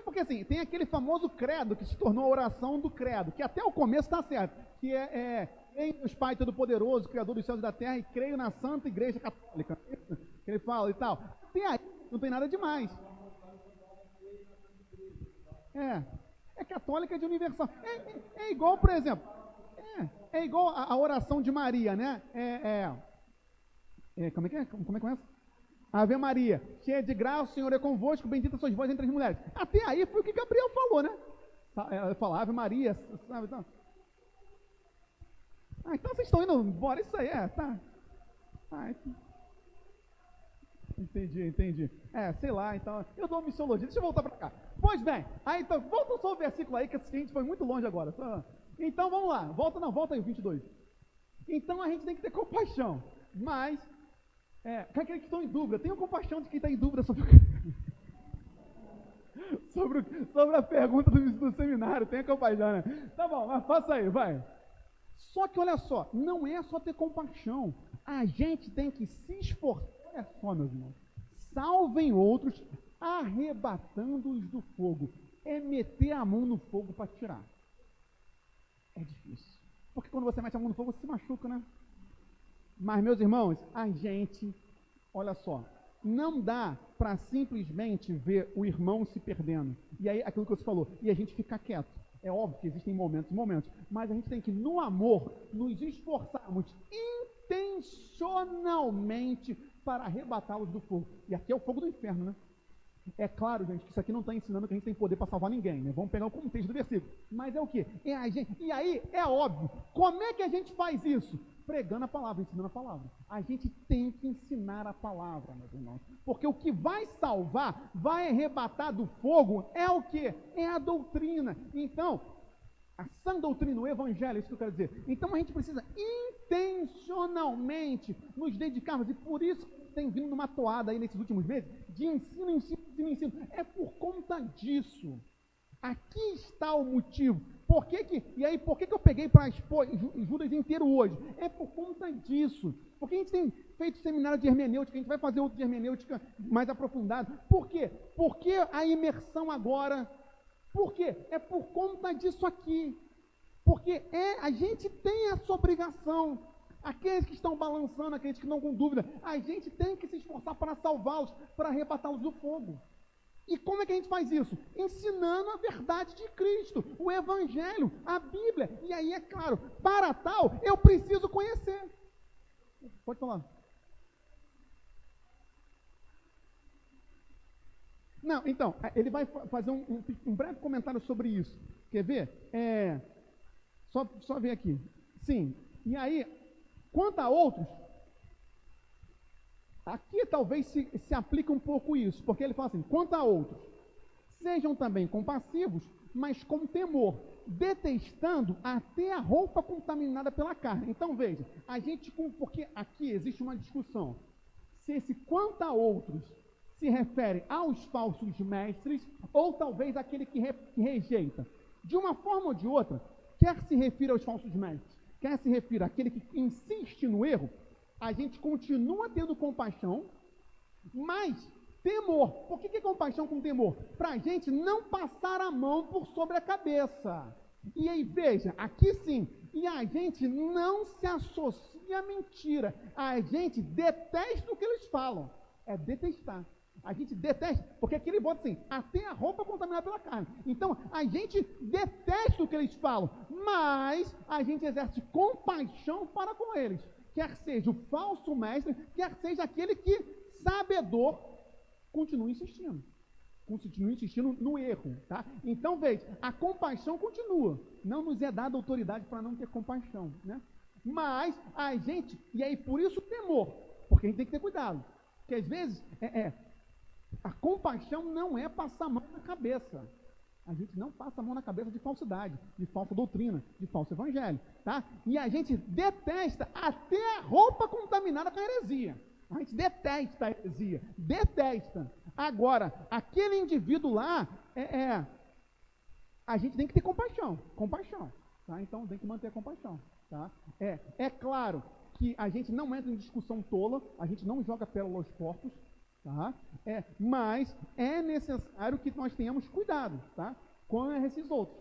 Porque assim, tem aquele famoso credo que se tornou a oração do credo, que até o começo está certo, que em Deus Pai Todo-Poderoso, Criador dos céus e da terra, e creio na Santa Igreja Católica, que ele fala e tal. Tem aí, não tem nada demais. É católica de universal. É igual, por exemplo, é igual a oração de Maria, né? Como é que é? Como é que começa? Ave Maria, cheia de graça, o Senhor é convosco, bendita sois vós entre as mulheres. Até aí foi o que Gabriel falou, né? Ela fala, Ave Maria, sabe? Então. Então vocês estão indo embora, isso aí, tá. Entendi. Sei lá, então, eu dou missiologia, deixa eu voltar para cá. Pois bem, então, volta só o versículo aí, que a gente foi muito longe agora. Então, vamos lá, volta aí o 22. Então, a gente tem que ter compaixão, mas... aqueles que estão em dúvida, tenham compaixão de quem está em dúvida sobre a pergunta do seminário, tenha compaixão, né? Tá bom, mas passa aí, vai. Só que olha só, não é só ter compaixão, a gente tem que se esforçar, olha só, meus irmãos, salvem outros, arrebatando-os do fogo, é meter a mão no fogo para tirar. É difícil, porque quando você mete a mão no fogo, você se machuca, né? Mas, meus irmãos, a gente, olha só, não dá para simplesmente ver o irmão se perdendo. E aí, aquilo que você falou, e a gente ficar quieto. É óbvio que existem momentos, mas a gente tem que, no amor, nos esforçarmos intencionalmente para arrebatá-los do fogo. E aqui é o fogo do inferno, né? É claro, gente, que isso aqui não está ensinando que a gente tem poder para salvar ninguém, né? Vamos pegar o contexto do versículo. Mas é o quê? É a gente. E aí, é óbvio. Como é que a gente faz isso? Pregando a palavra, ensinando a palavra. A gente tem que ensinar a palavra, meus irmãos. Porque o que vai salvar, vai arrebatar do fogo, é o quê? É a doutrina. Então, a sã doutrina, o evangelho, é isso que eu quero dizer. Então, a gente precisa intencionalmente nos dedicarmos, e por isso tem vindo numa toada aí nesses últimos meses, de ensino. É por conta disso. Aqui está o motivo. Por que eu peguei para expor Judas inteiro hoje? É por conta disso. Porque a gente tem feito seminário de hermenêutica, a gente vai fazer outro de hermenêutica mais aprofundado. Por quê? Porque a imersão agora? Por quê? É por conta disso aqui. Porque a gente tem essa obrigação. Aqueles que estão balançando, aqueles que estão com dúvida, a gente tem que se esforçar para salvá-los, para arrebatá-los do fogo. E como é que a gente faz isso? Ensinando a verdade de Cristo, o Evangelho, a Bíblia. E aí, é claro, para tal, eu preciso conhecer. Pode falar. Não, então, ele vai fazer um breve comentário sobre isso. Quer ver? Só ver aqui. Sim, e aí, quanto a outros, aqui talvez se aplique um pouco isso, porque ele fala assim, quanto a outros, sejam também compassivos, mas com temor, detestando até a roupa contaminada pela carne. Então veja, porque aqui existe uma discussão, se esse quanto a outros se refere aos falsos mestres, ou talvez aquele que rejeita. De uma forma ou de outra, quer se refira aos falsos mestres, quer se refira àquele que insiste no erro, a gente continua tendo compaixão, mas temor. Por que é compaixão com temor? Para a gente não passar a mão por sobre a cabeça. E aí, veja, aqui sim, e a gente não se associa à mentira, a gente detesta o que eles falam. É detestar. A gente detesta, porque aqui ele bota assim, até a roupa contaminada pela carne. Então, a gente detesta o que eles falam, mas a gente exerce compaixão para com eles. Quer seja o falso mestre, quer seja aquele que, sabedor, continua insistindo no erro, tá? Então, veja, a compaixão continua. Não nos é dada autoridade para não ter compaixão, né? Mas a gente, e aí por isso o temor, porque a gente tem que ter cuidado. Porque às vezes, a compaixão não é passar a mão na cabeça. A gente não passa a mão na cabeça de falsidade, de falsa doutrina, de falso evangelho, tá? E a gente detesta até a roupa contaminada com a heresia. A gente detesta a heresia, detesta. Agora, aquele indivíduo lá, a gente tem que ter compaixão, tá? Então tem que manter a compaixão, tá? É claro que a gente não entra em discussão tola, a gente não joga pérola aos porcos, tá? Mas é necessário que nós tenhamos cuidado, tá? Com esses outros.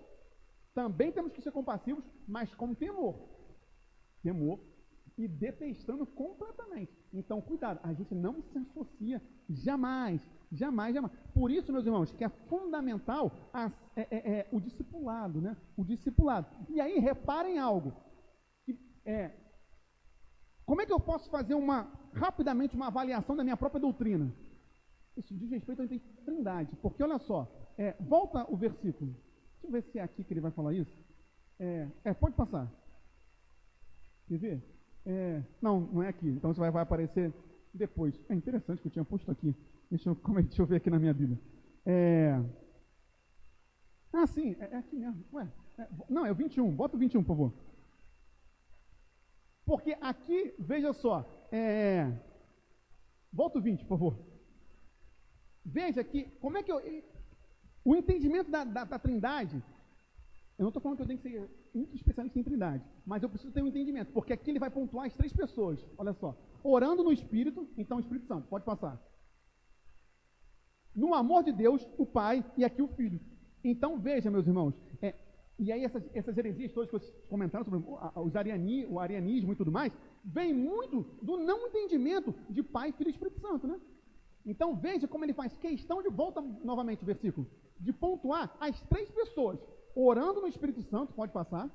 Também temos que ser compassivos, mas com temor e detestando completamente. Então, cuidado, a gente não se associa jamais. Por isso, meus irmãos, que é fundamental o discipulado, né? O discipulado. E aí, reparem algo. Como é que eu posso fazer rapidamente uma avaliação da minha própria doutrina? Isso diz respeito à Trindade. Porque, olha só, volta o versículo. Deixa eu ver se é aqui que ele vai falar isso. Pode passar. Quer ver? Não é aqui. Então, isso vai aparecer depois. É interessante que eu tinha posto aqui. Deixa eu ver aqui na minha Bíblia. Sim, é aqui mesmo. Não, é o 21. Bota o 21, por favor. Porque aqui, veja só. Volta o 20, por favor. Veja aqui, como é que o entendimento da Trindade. Eu não estou falando que eu tenho que ser muito especialista em Trindade, mas eu preciso ter um entendimento, porque aqui ele vai pontuar as 3 pessoas. Olha só. Orando no Espírito, então o Espírito Santo, pode passar. No amor de Deus, o Pai, e aqui o Filho. Então, veja, meus irmãos, e aí essas heresias todas que vocês comentaram sobre o arianismo e tudo mais, vem muito do não entendimento de Pai, Filho e Espírito Santo, né? Então, veja como ele faz questão de, volta novamente o versículo, de pontuar as 3 pessoas, orando no Espírito Santo, pode passar,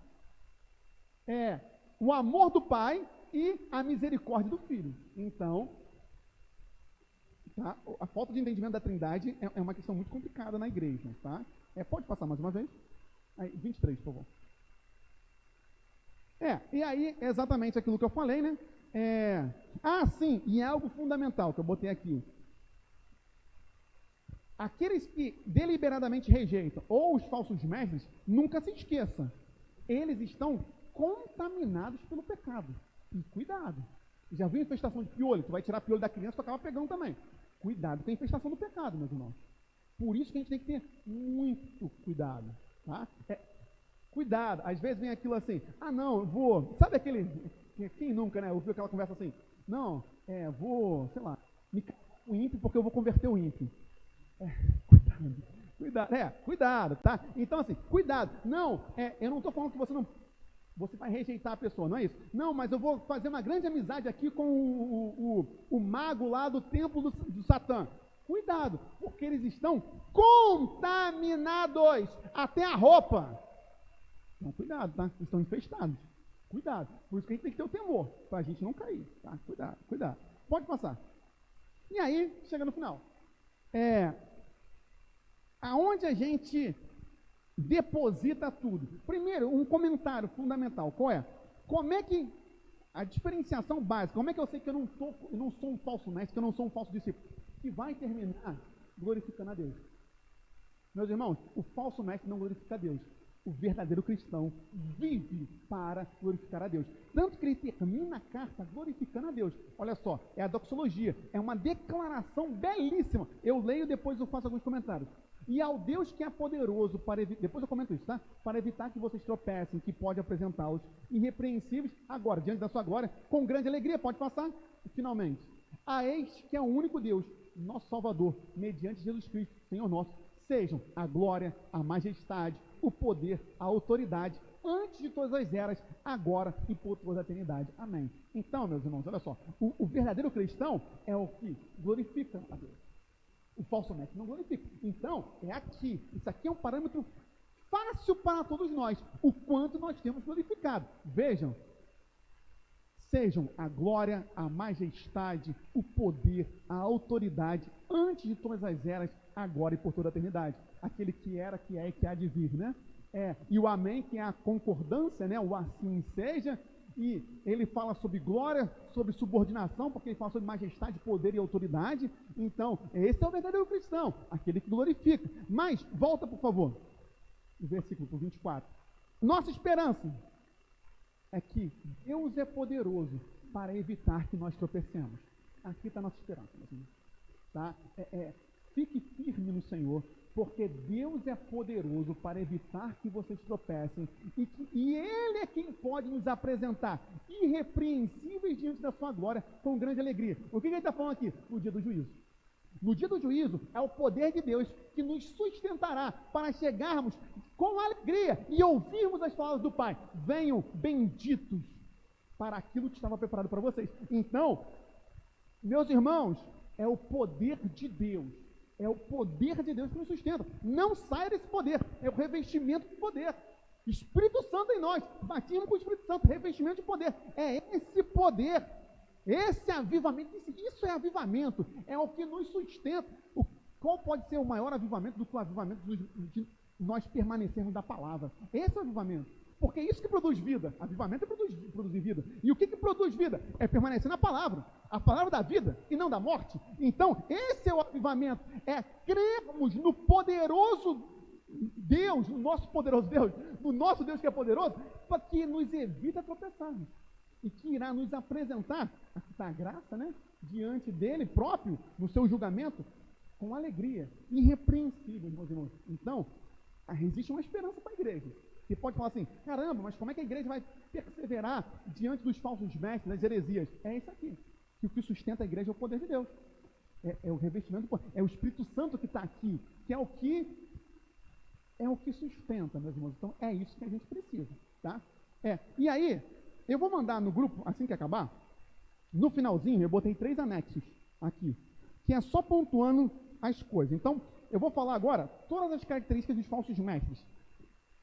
o amor do Pai e a misericórdia do Filho. Então, tá? A falta de entendimento da Trindade é uma questão muito complicada na igreja, tá? Pode passar mais uma vez? Aí, 23, por favor. E aí, é exatamente aquilo que eu falei, né? Sim, e é algo fundamental que eu botei aqui. Aqueles que deliberadamente rejeitam, ou os falsos mestres, nunca se esqueça, eles estão contaminados pelo pecado. E cuidado. Já viu a infestação de piolho? Tu vai tirar piolho da criança, tu acaba pegando também. Cuidado com a infestação do pecado, meus irmãos. Por isso que a gente tem que ter muito cuidado, tá? Cuidado. Às vezes vem aquilo assim, não, eu vou... Sabe aquele... Quem nunca, né? Ouviu aquela conversa assim, não, vou, sei lá, me casar com o ímpio porque eu vou converter o ímpio. Cuidado, tá? Então, assim, cuidado. Não, eu não estou falando que você vai rejeitar a pessoa, não é isso? Não, mas eu vou fazer uma grande amizade aqui com o mago lá do templo do Satã. Cuidado, porque eles estão contaminados até a roupa. Então, cuidado, tá? Eles estão infestados. Cuidado. Por isso que a gente tem que ter o temor, para a gente não cair, tá? Cuidado. Pode passar. E aí, chega no final. Aonde a gente deposita tudo? Primeiro, um comentário fundamental. Qual é? Como é que a diferenciação básica, como é que eu sei que eu não sou um falso mestre, que eu não sou um falso discípulo? Que vai terminar glorificando a Deus. Meus irmãos, o falso mestre não glorifica a Deus. O verdadeiro cristão vive para glorificar a Deus. Tanto que ele termina a carta glorificando a Deus. Olha só, é a doxologia, é uma declaração belíssima. Eu leio, depois eu faço alguns comentários. E ao Deus que é poderoso para evitar, depois eu comento isso, tá? Para evitar que vocês tropecem, que pode apresentá-los irrepreensíveis, agora, diante da sua glória, com grande alegria, pode passar, finalmente. A este que é o único Deus, nosso Salvador, mediante Jesus Cristo, Senhor nosso, sejam a glória, a majestade, o poder, a autoridade, antes antes de todas as eras, agora e por toda a eternidade. Amém. Então, meus irmãos, olha só, o verdadeiro cristão é o que glorifica a Deus. O falso mestre não glorifica. Então, é aqui. Isso aqui é um parâmetro fácil para todos nós, o quanto nós temos glorificado. Vejam, sejam a glória, a majestade, o poder, a autoridade, antes de todas as eras, agora e por toda a eternidade. Aquele que era, que é e que há de vir, né? E o amém, que é a concordância, né? O assim seja. E ele fala sobre glória, sobre subordinação, porque ele fala sobre majestade, poder e autoridade. Então, esse é o verdadeiro cristão, aquele que glorifica. Mas, volta por favor, no versículo 24. Nossa esperança é que Deus é poderoso para evitar que nós tropecemos. Aqui está a nossa esperança, tá? Fique firme no Senhor, porque Deus é poderoso para evitar que vocês tropecem, e Ele é quem pode nos apresentar irrepreensíveis diante da sua glória com grande alegria. O que ele está falando aqui? No dia do juízo. No dia do juízo é o poder de Deus que nos sustentará para chegarmos com alegria e ouvirmos as palavras do Pai. Venham benditos para aquilo que estava preparado para vocês. Então, meus irmãos, é o poder de Deus. É o poder de Deus que nos sustenta. Não saia desse poder. É o revestimento de poder. Espírito Santo em nós. Batismo com o Espírito Santo. Revestimento de poder. É esse poder. Esse avivamento. Isso é avivamento. É o que nos sustenta. Qual pode ser o maior avivamento do que o avivamento de nós permanecermos da palavra? Esse é o avivamento. Porque é isso que produz vida. Avivamento é produzir vida. E o que produz vida? É permanecer na palavra. A palavra da vida e não da morte. Então, esse é o avivamento. É crermos no poderoso Deus, no nosso poderoso Deus, no nosso Deus que é poderoso, para que nos evita tropeçarmos. E que irá nos apresentar, aqui está a graça, né? Diante dele próprio, no seu julgamento, com alegria, irrepreensível, meus irmãos. Então, existe uma esperança para a igreja. Você pode falar assim, caramba, mas como é que a igreja vai perseverar diante dos falsos mestres, das heresias? É isso aqui. Que o que sustenta a igreja é o poder de Deus. É o revestimento do poder. É o Espírito Santo que está aqui, que é o que sustenta, meus irmãos. Então, é isso que a gente precisa, tá? E aí, eu vou mandar no grupo, assim que acabar, no finalzinho, eu botei 3 anexos aqui, que é só pontuando as coisas. Então, eu vou falar agora todas as características dos falsos mestres.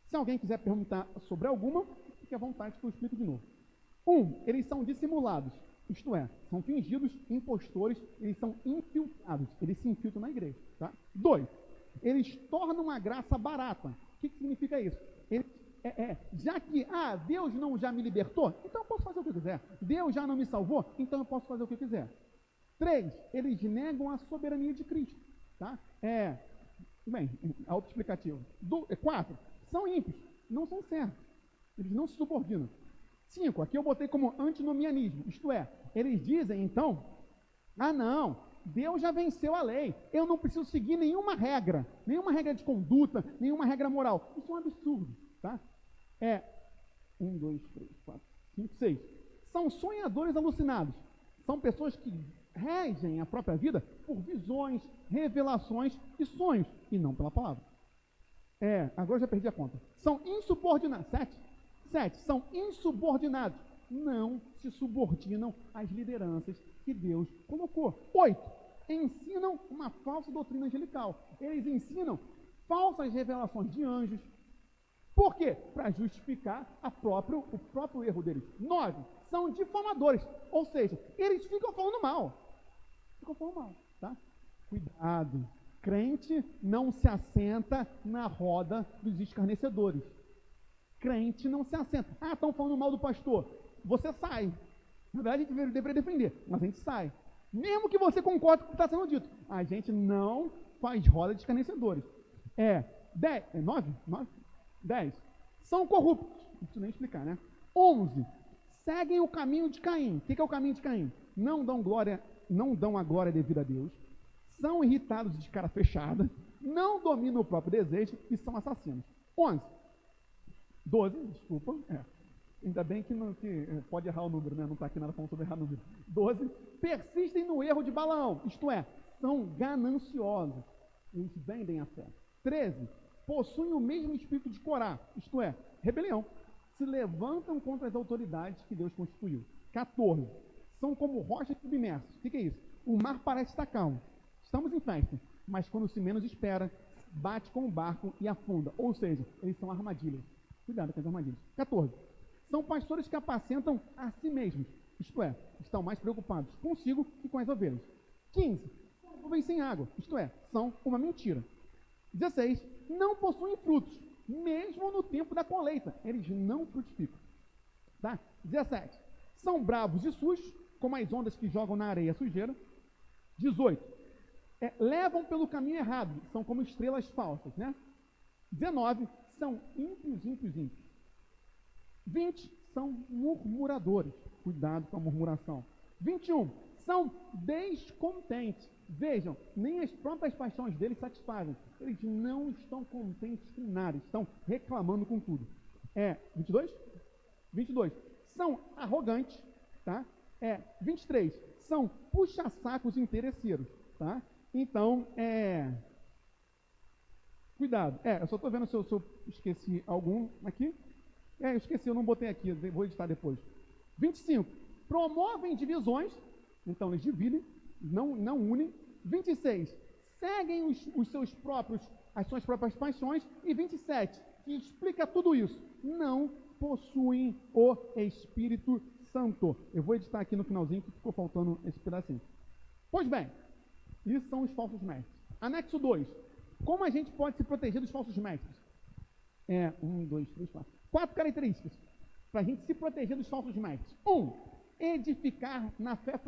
Se alguém quiser perguntar sobre alguma, fique à vontade que eu explico de novo. 1, eles são dissimulados, isto é, são fingidos, impostores, eles são infiltrados, eles se infiltram na igreja. Tá? 2, eles tornam a graça barata. O que significa isso? Já que, Deus não já me libertou, então eu posso fazer o que eu quiser. Deus já não me salvou, então eu posso fazer o que eu quiser. 3, eles negam a soberania de Cristo. Tá? Bem, autoexplicativo. 4, são ímpios, não são servos. Eles não se subordinam. 5, aqui eu botei como antinomianismo, isto é, eles dizem então, não, Deus já venceu a lei, eu não preciso seguir nenhuma regra de conduta, nenhuma regra moral. Isso é um absurdo, tá? 1, 2, 3, 4, 5, 6. São sonhadores alucinados. São pessoas que regem a própria vida por visões, revelações e sonhos, e não pela palavra. Agora já perdi a conta. São insubordinados. 7. São insubordinados. Não se subordinam às lideranças que Deus colocou. 8. Ensinam uma falsa doutrina angelical. Eles ensinam falsas revelações de anjos. Por quê? Para justificar o próprio erro deles. 9. São difamadores. Ou seja, eles ficam falando mal. Tá? Cuidado. Crente não se assenta na roda dos escarnecedores. Crente não se assenta. Estão falando mal do pastor. Você sai. Na verdade, a gente deveria defender, mas a gente sai. Mesmo que você concorde com o que está sendo dito. A gente não faz roda de escarnecedores. 10. São corruptos. Não preciso nem explicar, né? 11. Seguem o caminho de Caim. O que é o caminho de Caim? Não dão a glória devida a Deus. São irritados de cara fechada, não dominam o próprio desejo e são assassinos. 12, desculpa, ainda bem que pode errar o número, né? Não está aqui nada falando sobre errar o número. 12, persistem no erro de Balaão, isto é, são gananciosos, eles vendem a fé. 13, possuem o mesmo espírito de Corá, isto é, rebelião. se levantam contra as autoridades que Deus constituiu. 14. São como rochas submersas. O que é isso? O mar parece estar calmo. Estamos em festa, mas quando se menos espera, bate com o barco e afunda. Ou seja, eles são armadilhas. Cuidado com as armadilhas. 14. São pastores que apacentam a si mesmos. Isto é, estão mais preocupados consigo que com as ovelhas. 15. São nuvens sem água. Isto é, são uma mentira. 16. Não possuem frutos, mesmo no tempo da colheita. Eles não frutificam. Tá? 17. São bravos e sujos, como as ondas que jogam na areia sujeira. 18. Levam pelo caminho errado, são como estrelas falsas, né? 19. São ímpios. 20. São murmuradores. Cuidado com a murmuração. 21. São descontentes. Vejam, nem as próprias paixões deles satisfazem. Eles não estão contentes com nada, estão reclamando com tudo. 22? 22. São arrogantes, tá? 23. São puxa-sacos interesseiros, tá? Então, cuidado. Eu só estou vendo se eu esqueci algum aqui. Eu esqueci, eu não botei aqui, vou editar depois. 25. Promovem divisões, então eles dividem, não unem. 26. Seguem as suas próprias paixões. E 27. Que explica tudo isso. Não possuem o Espírito Santo. Eu vou editar aqui no finalzinho, que ficou faltando esse pedacinho. Pois bem, isso são os falsos mestres. Anexo 2. Como a gente pode se proteger dos falsos mestres? 1, 2, 3, 4. 4 características para a gente se proteger dos falsos mestres. 1. Edificar na fé...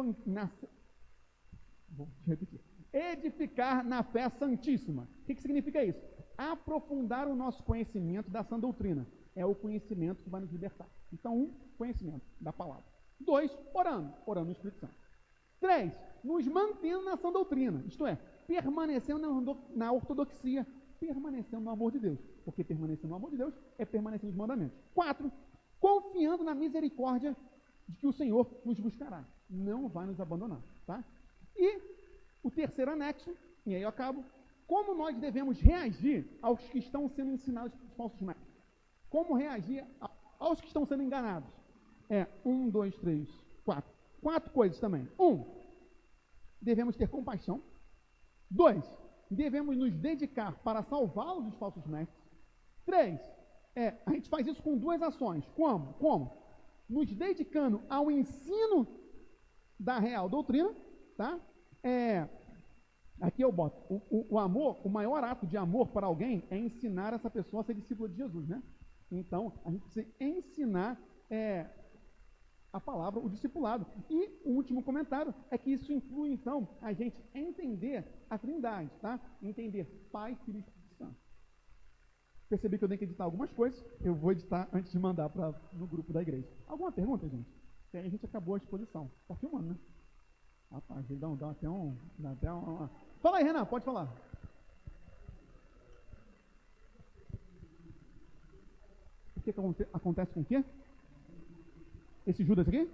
Vou repetir. Edificar na fé santíssima. O que significa isso? Aprofundar o nosso conhecimento da sã doutrina. É o conhecimento que vai nos libertar. Então, conhecimento da palavra. 2, orando no Espírito Santo. 3, nos mantendo na sã doutrina, isto é, permanecendo na ortodoxia, permanecendo no amor de Deus, porque permanecer no amor de Deus é permanecer nos mandamentos. 4, confiando na misericórdia de que o Senhor nos buscará, não vai nos abandonar, tá? E o terceiro anexo, e aí eu acabo, como nós devemos reagir aos que estão sendo ensinados por falsos mestres? Como reagir aos que estão sendo enganados? 1, 2, 3, 4. 4 coisas também. 1, devemos ter compaixão. 2, devemos nos dedicar para salvá-los dos falsos mestres. 3, a gente faz isso com 2 ações. Como? Nos dedicando ao ensino da real doutrina, tá? Aqui eu boto, o amor, o maior ato de amor para alguém é ensinar essa pessoa a ser discípula de Jesus, né? Então, a gente precisa ensinar a palavra, o discipulado. E o último comentário é que isso inclui, então, a gente entender a Trindade, tá? Entender Pai, Filho e Espírito Santo. Percebi que eu tenho que editar algumas coisas, eu vou editar antes de mandar no grupo da igreja. Alguma pergunta, gente? Porque aí a gente acabou a exposição. Está filmando, né? Rapaz, dá até um... Fala aí, Renan, pode falar. O que acontece com o quê? Esse Judas aqui?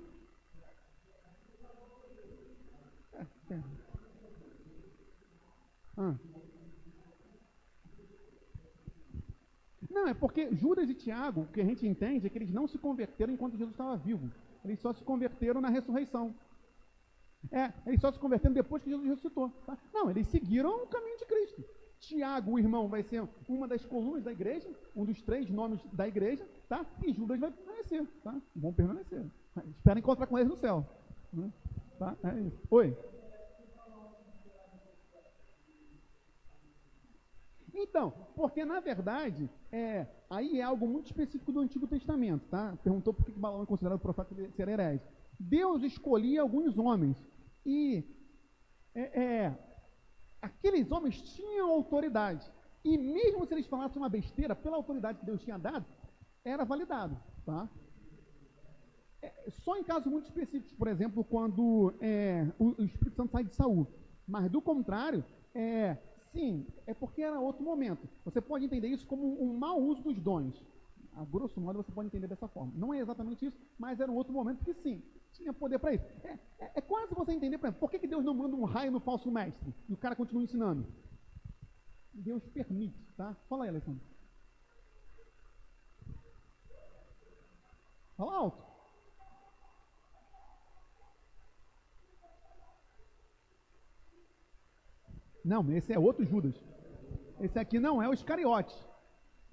Não, é porque Judas e Tiago, o que a gente entende é que eles não se converteram enquanto Jesus estava vivo. Eles só se converteram na ressurreição. Eles só se converteram depois que Jesus ressuscitou. Tá? Não, eles seguiram o caminho de Cristo. Tiago, o irmão, vai ser uma das colunas da igreja, um dos 3 nomes da igreja, tá? E Judas vai permanecer, tá? Vão permanecer. Espera encontrar com eles no céu. Né? Tá? É isso. Oi? Então, porque na verdade, aí é algo muito específico do Antigo Testamento, tá? Perguntou por que Balaão é considerado profeta de ser herege. Deus escolhia alguns homens e aqueles homens tinham autoridade. E mesmo se eles falassem uma besteira, pela autoridade que Deus tinha dado, era validado, tá? Só em casos muito específicos, por exemplo, quando o Espírito Santo sai de Saul. Mas do contrário, sim, é porque era outro momento. Você pode entender isso como um mau uso dos dons. A grosso modo você pode entender dessa forma. Não é exatamente isso, mas era um outro momento que sim, tinha poder para isso. É quase você entender, por exemplo, por que Deus não manda um raio no falso mestre e o cara continua ensinando? Deus permite, tá? Fala aí, Alessandro. Fala alto. Não, esse é outro Judas. Esse aqui não é o Iscariote.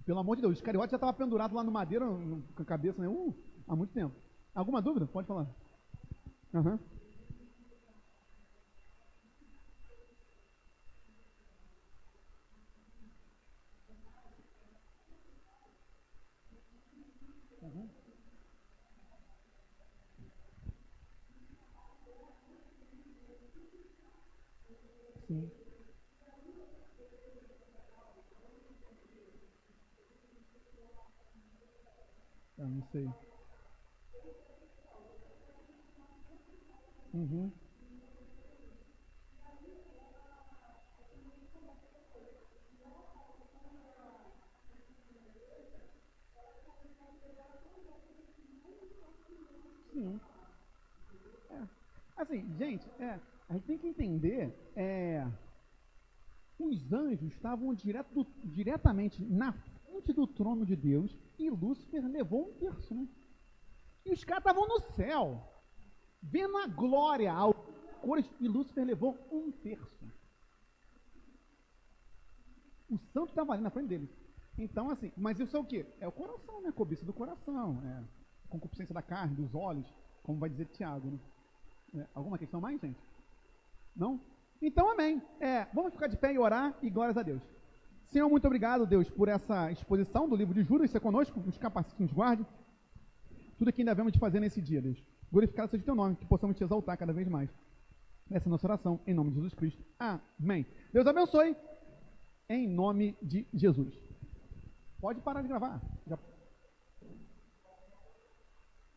Pelo amor de Deus, o Iscariote já estava pendurado lá no madeiro com a cabeça, né? Há muito tempo. Alguma dúvida? Pode falar. Aham. Uhum. Sim. Eu não sei. Uhum. Sim. É. Assim, gente, a gente tem que entender, os anjos estavam diretamente na frente do trono de Deus e Lúcifer levou um terço, né? E os caras estavam no céu, vendo a glória, cores, e Lúcifer levou um terço. O santo estava ali na frente dele. Então, assim, mas isso é o quê? É o coração, né? A cobiça do coração, a concupiscência da carne, dos olhos, como vai dizer Tiago, né? Alguma questão mais, gente? Não? Então, amém. Vamos ficar de pé e orar e glórias a Deus. Senhor, muito obrigado, Deus, por essa exposição do livro de Judas. Ser conosco, nos capacite, nos guarde. Tudo que ainda devemos de fazer nesse dia, Deus. Glorificado seja o teu nome, que possamos te exaltar cada vez mais. Essa é a nossa oração, em nome de Jesus Cristo. Amém. Deus abençoe, em nome de Jesus. Pode parar de gravar. Já